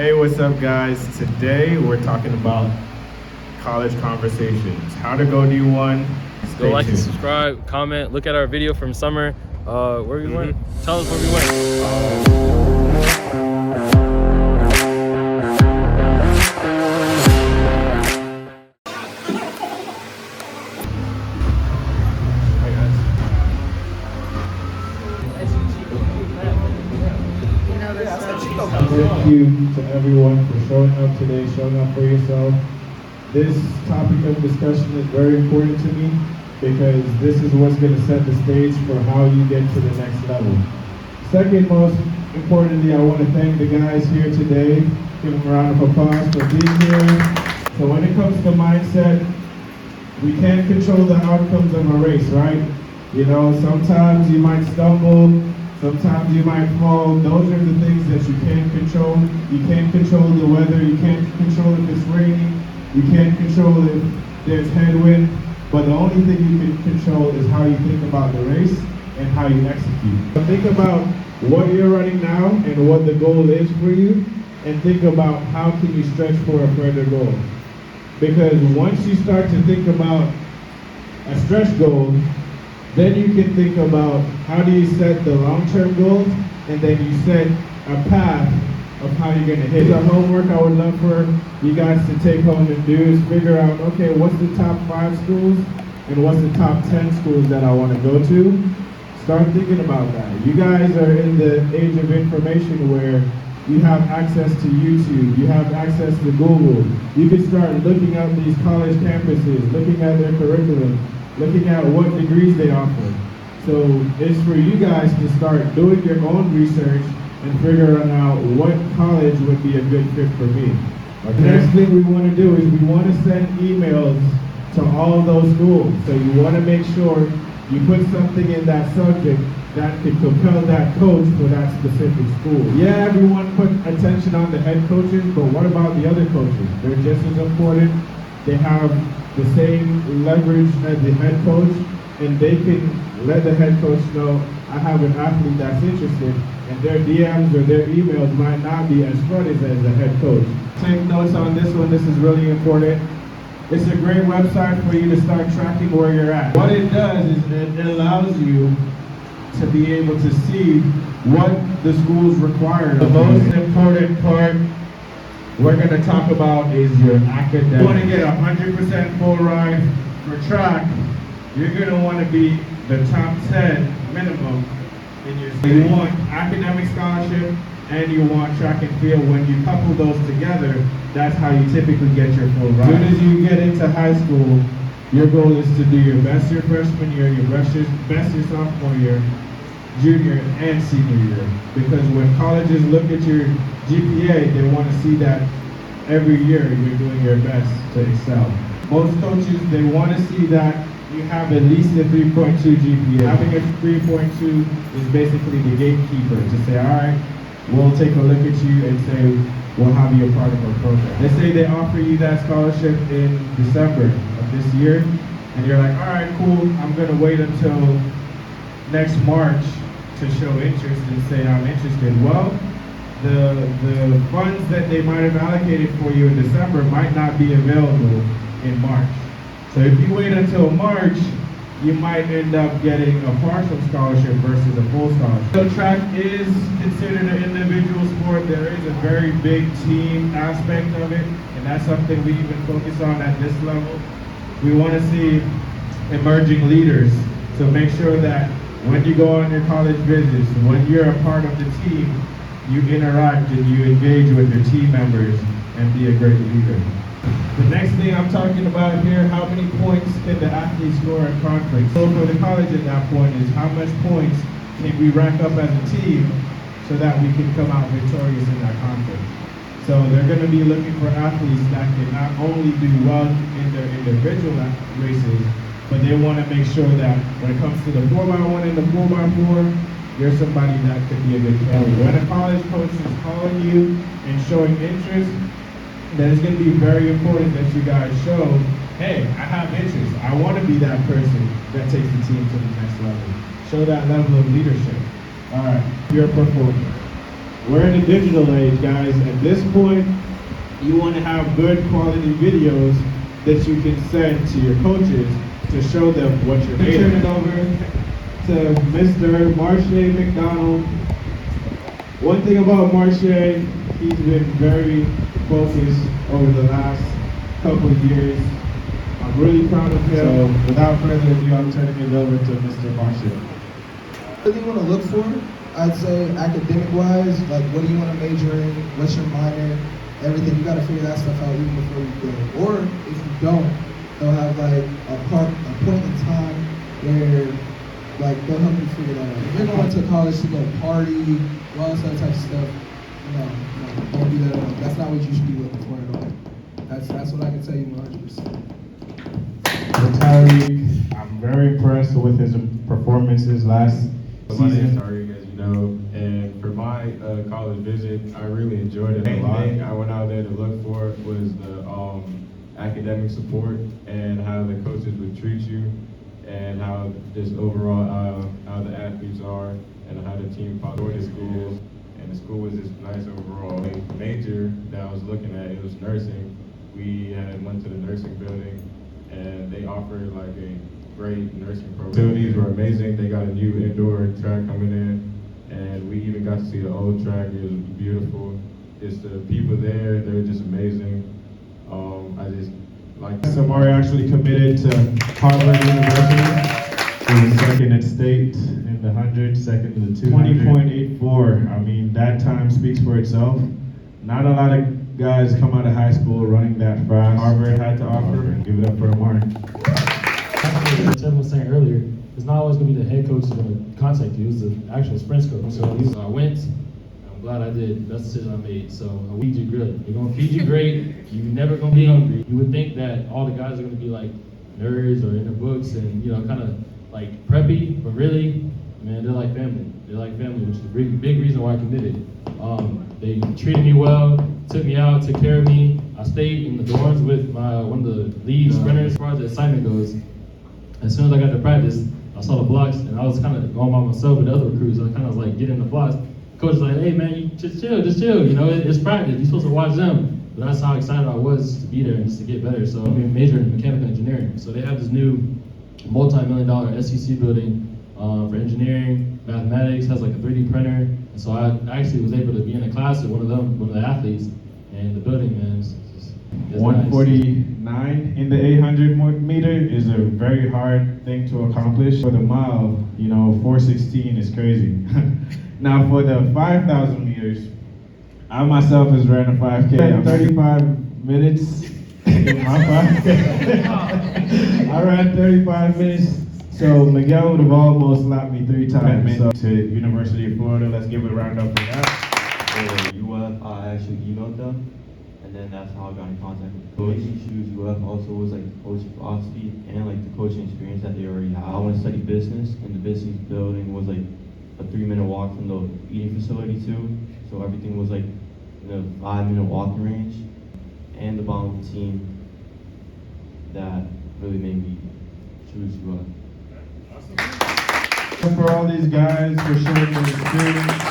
Hey, what's up guys? Today we're talking about college conversations. How to go D1. Go like and subscribe, comment, look at our video from summer. Where we went? Tell us where we went. Thank you to everyone for showing up today, showing up for yourself. This topic of discussion is very important to me because this is what's going to set the stage for how you get to the next level. Second most importantly, I want to thank the guys here today. Give them a round of applause for being here. So when it comes to mindset, we can't control the outcomes of a race, right? You know, sometimes you might stumble, sometimes you might fall. Those are the things that you can't control. You can't control the weather. You can't control if it's raining. You can't control if there's headwind. But the only thing you can control is how you think about the race and how you execute. So think about what you're running now and what the goal is for you, and think about how can you stretch for a further goal. Because once you start to think about a stretch goal, then you can think about how do you set the long-term goals, and then you set a path of how you're going to hit it. The homework I would love for you guys to take home and do is figure out, okay, what's the top 5 schools and what's the top 10 schools that I want to go to? Start thinking about that. You guys are in the age of information where you have access to YouTube, you have access to Google. You can start looking at these college campuses, looking at their curriculum, looking at what degrees they offer. So it's for you guys to start doing your own research and figuring out what college would be a good fit for me. Okay. The next thing we want to do is we want to send emails to all those schools. So you want to make sure you put something in that subject that can compel that coach for that specific school. Yeah, everyone put attention on the head coaches, but what about the other coaches? They're just as important. They have the same leverage as the head coach, and they can let the head coach know, I have an athlete that's interested, and their DMs or their emails might not be as flooded as the head coach. Take notes on this one, this is really important. It's a great website for you to start tracking where you're at. What it does is it allows you to be able to see what the schools require. The most important part we're going to talk about is your academics. If you want to get 100% full ride for track, you're going to want to be the top 10 minimum in your state. You want academic scholarship and you want track and field. When you couple those together, that's how you typically get your full ride. As soon as you get into high school, your goal is to do your best your freshman year, your best your sophomore year, junior and senior year. Because when colleges look at your GPA, they want to see that every year you're doing your best to excel. Most coaches, they want to see that you have at least a 3.2 GPA. Having a 3.2 is basically the gatekeeper to say, all right, we'll take a look at you and say, we'll have you a part of our program. They say they offer you that scholarship in December of this year, and you're like, all right, cool, I'm going to wait until next March to show interest and say I'm interested. Well, the funds that they might have allocated for you in December might not be available in March. So if you wait until March, you might end up getting a partial scholarship versus a full scholarship. So track is considered an individual sport. There is a very big team aspect of it, and that's something we even focus on at this level. We want to see emerging leaders. So make sure that when you go on your college visits, when you're a part of the team, you interact and you engage with your team members and be a great leader. The next thing I'm talking about here, how many points can the athlete score in conference? So for the college at that point is how much points can we rack up as a team so that we can come out victorious in that conference. So they're going to be looking for athletes that can not only do well in their individual races, but they want to make sure that when it comes to the 4x1 and the 4x4, you're somebody that could be a good candidate. When a college coach is calling you and showing interest, then it's going to be very important that you guys show, hey, I have interest. I want to be that person that takes the team to the next level. Show that level of leadership. All right, your performance. We're in a digital age, guys. At this point, you want to have good quality videos that you can send to your coaches to show them what you're doing. Turn it over to Mr. Marche McDonald. One thing about Marche, he's been very focused over the last couple of years. I'm really proud of him. So without further ado, I'm turning it over to Mr. Marche. What do you want to look for? I'd say academic-wise, like what do you want to major in? What's your minor? Everything. You got to figure that stuff out even before you go. Or if you don't, they'll have like a point in time where like they'll help you figure that out. If you're going to college to go party, all this other type of stuff, no, don't do that at all. That's not what you should be looking for at all. That's what I can tell you 100%. Tyreek, I'm very impressed with his performances last My name's season. Tyreek, as you know, and for my college visit, I really enjoyed it a lot. I went out there to look for was the academic support and how the coaches would treat you, and how just overall how the athletes are, and how the team followed the schools. And the school was just nice overall. The major that I was looking at, it was nursing. We went to the nursing building, and they offered like a great nursing program. Facilities were amazing. They got a new indoor track coming in, and we even got to see the old track. It was beautiful. Just the people there, they were just amazing. I just like. Samari actually committed to Harvard University. He was second at state in the 100, second in the 200. 20.84. I mean, that time speaks for itself. Not a lot of guys come out of high school running that fast. Harvard had to offer. Give it up for Mark. Like Tim was saying earlier, it's not always going to be the head coach who's going to contact you. It's the actual sprints coach. So I went. I'm glad I did. Best decision I made. So I feed you good. We're going to feed you great. You're never going to be hungry. You would think that all the guys are going to be like nerds or in their books and, you know, kind of like preppy, but really, man, they're like family. They're like family, which is a big reason why I committed. They treated me well, took me out, took care of me. I stayed in the dorms with one of the lead sprinters. As far as the assignment goes, as soon as I got to practice, I saw the blocks, and I was kind of going by myself with the other recruits. I kind of was like getting the blocks. Coach was like, "Hey man, you just chill. You know, it's practice. You're supposed to watch them." But that's how excited I was to be there and just to get better. So I'm majoring in mechanical engineering. So they have this new multi-million-dollar SEC building for engineering, mathematics. Has like a 3D printer. And so I actually was able to be in a class with one of the athletes, and the building, man, is 149 nice. In the 800 meter is a very hard thing to accomplish. For the mile, you know, 416 is crazy. Now for the 5,000 meters, I myself has ran a 5K. I'm 35 minutes in my 5K. I ran 35 minutes. So Miguel would have almost lapped me 3 times. So to University of Florida, let's give it a round up for that. For UF, I actually emailed them, and then that's how I got in contact with the coach. He choose UF also was like the coaching philosophy and like the coaching experience that they already have. I want to study business, and the business building was like a 3-minute walk from the eating facility too. So everything was like in a 5-minute walking range, and the bond with the team that really made me choose UF. For all these guys for sharing their experience.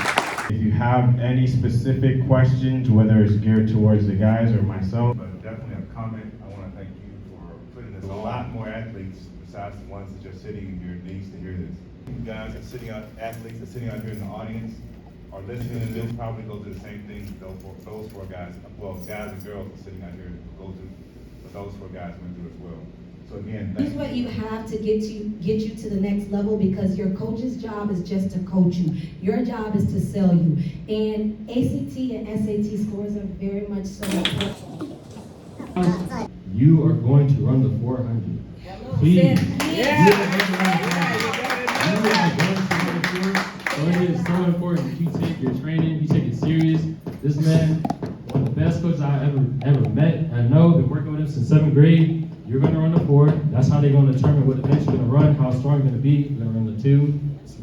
If you have any specific questions, whether it's geared towards the guys or myself. But definitely a comment. I want to thank you for putting this. A lot more athletes besides the ones that are sitting here needs to hear this. You guys are sitting out, athletes are sitting out here in the audience are listening to this, probably go through the same thing those 4 guys, well, guys and girls are sitting out here go through what those 4 guys went through as well. So again, Here's what you have to get you to the next level, because your coach's job is just to coach you. Your job is to sell you. And ACT and SAT scores are very much so important. You are going to run the 400. Please. So it is so important that you take your training, you take it serious. This man, one of the best coaches I ever met. I know, been working with him since 7th grade. You're going to run the 4. That's how they're going to determine what event you're going to run, how strong you're going to be. You're going to run the 2,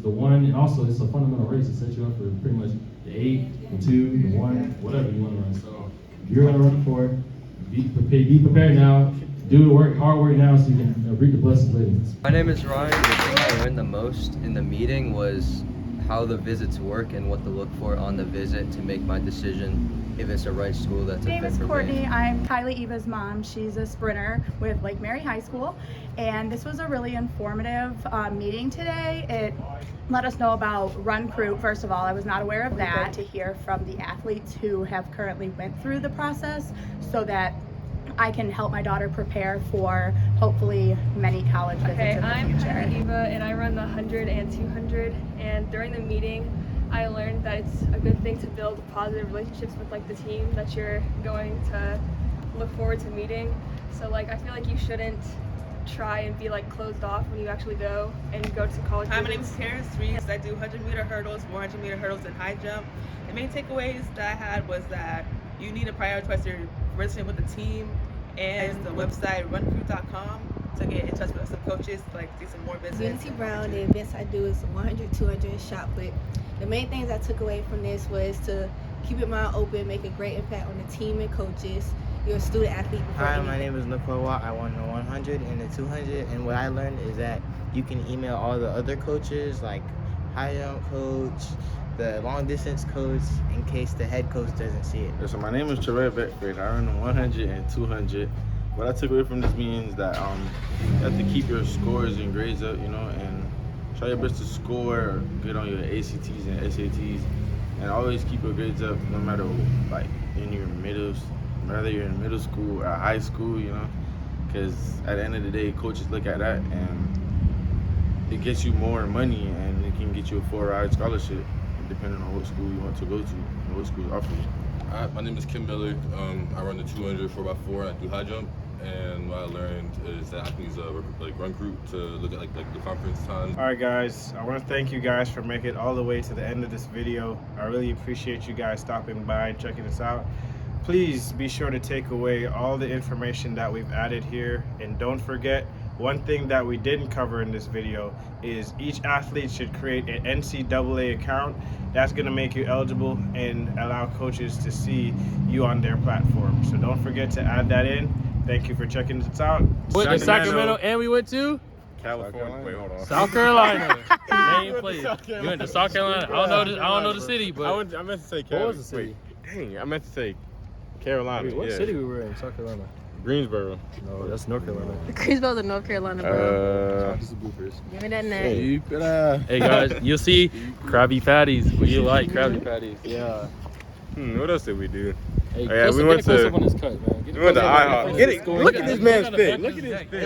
the 1, and also it's a fundamental race to set you up for pretty much the 8, the 2, the 1, whatever you want to run. So you're going to run the 4. Be prepared now. Do the work, hard work now, so you can reap the blessings later. My name is Ryan. The thing I learned the most in the meeting was how the visits work and what to look for on the visit to make my decision if it's the right school that's a My name fit is for Courtney. me. I'm Kylie Eva's mom. She's a sprinter with Lake Mary High School, and this was a really informative meeting today. It let us know about Recruit. First of all, I was not aware of that. To hear from the athletes who have currently went through the process so that I can help my daughter prepare for hopefully many college visits in the future. I'm Kylie Eva, and I run the 100 and 200, and during the meeting I learned that it's a good thing to build positive relationships with like the team that you're going to look forward to meeting. So like I feel like you shouldn't try and be like closed off when you actually go and go to college. Hi, my name is Terrence Reeves. I do 100-meter hurdles, 400-meter hurdles, and high jump. The main takeaways that I had was that you need to prioritize your relationship with the team and the website recuitment.com to get in touch with some coaches, like do some more visits. Unity Brown, the events I do is 100, 200, and shot put. The main things I took away from this was to keep your mind open, make a great impact on the team and coaches. You're a student athlete. Hi, my name is Nicole Watt. I won the 100 and the 200, and what I learned is that you can email all the other coaches, like high jump coach, the long distance coach, in case the head coach doesn't see it. So my name is Terrell Beckford. I run the 100 and 200. What I took away from this means that you have to keep your scores and grades up, you know, and try your best to score good on your ACTs and SATs, and always keep your grades up no matter like in your whether you're in middle school or high school, you know, because at the end of the day, coaches look at that and it gets you more money and it can get you a full-ride scholarship depending on what school you want to go to and what schools offer you. Hi, my name is Kim Miller. I run the 200 4x4. I do high jump, and what I learned is that I can use run group to look at like the conference times. All right, guys, I want to thank you guys for making it all the way to the end of this video. I really appreciate you guys stopping by and checking us out. Please be sure to take away all the information that we've added here, and don't forget, one thing that we didn't cover in this video is each athlete should create an NCAA account. That's going to make you eligible and allow coaches to see you on their platform. So don't forget to add that in. Thank you for checking us out. Went to Sacramento and we went to California. Wait, hold on. South Carolina. Same place. We went to South Carolina. I don't know the city, but I meant to say what California. was the city? Dang, I meant to say Carolina. What yeah. city we were in? South Carolina. Greensboro. No, that's North Carolina. Greensboro's in North Carolina, bro. Give me that name. Hey guys, you'll see Krabby Patties. What you like, Krabby Patties? Yeah. What else did we do? Hey, yeah, we went to. on this cut, man. We went to IHOP. Get it. Look at this man's fit. Look at his fit.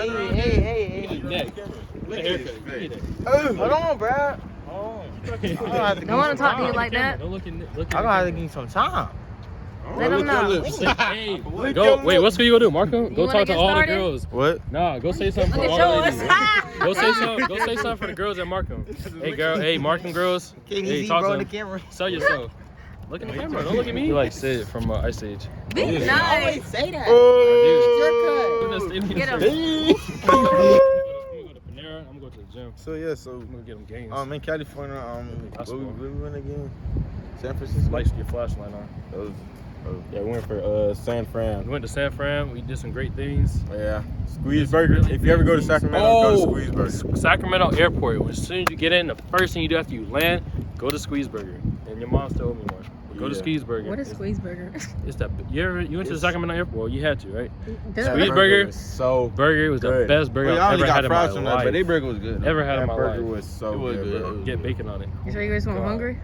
Hey. Hold on, bro. Don't want to talk to you like that. Don't look in. I'm gonna have to give you some time. Let them know. Hey, go. Wait, what school you gonna do, Marco? Go wanna talk to get all started? the girls. What? Nah, go say something for Look all at the yours. ladies. Go say something for the girls at Markham. Hey, girl. Hey, Markham girls. Can't Hey, easy, talk bro, to the them. camera. Sell yourself. Look at the camera. Don't look at me. You like Sid from Ice Age. Be You nice. always say that. Get him. I'm gonna go to Panera. I'm gonna go to the gym. So yeah, so I'm gonna get them games. in California, That's where cool. we went again? San Francisco. Lights your flashlight on. That was, yeah, we went for San Fran. We went to San Fran. We did some great things. Yeah, Squeeze Burger. If you ever go to Sacramento, go to Squeeze Burger. Sacramento Airport. As soon as you get in, the first thing you do after you land, go to Squeeze Burger. And your mom still owe me one. Go to Squeeze Burger. What is Squeeze Burger? It's that. You went to the Sacramento Airport? Well, you had to, right? Duh. Squeeze Burger. Was so Burger was the good. best burger Well, I've y'all ever had only in got my fries from that, life. but they burger was good. Ever had in my burger life. was so It was good, bro. Get bacon on it. You sure you guys want hungry?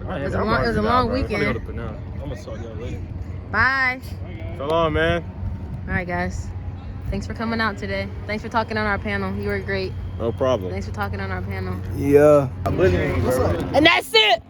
It was a long weekend. I'm gonna go to Panera. I'm gonna talk y'all later. Bye. So long, man. All right, guys. Thanks for coming out today. Thanks for talking on our panel. You were great. No problem. Thanks for talking on our panel. Yeah. And that's it.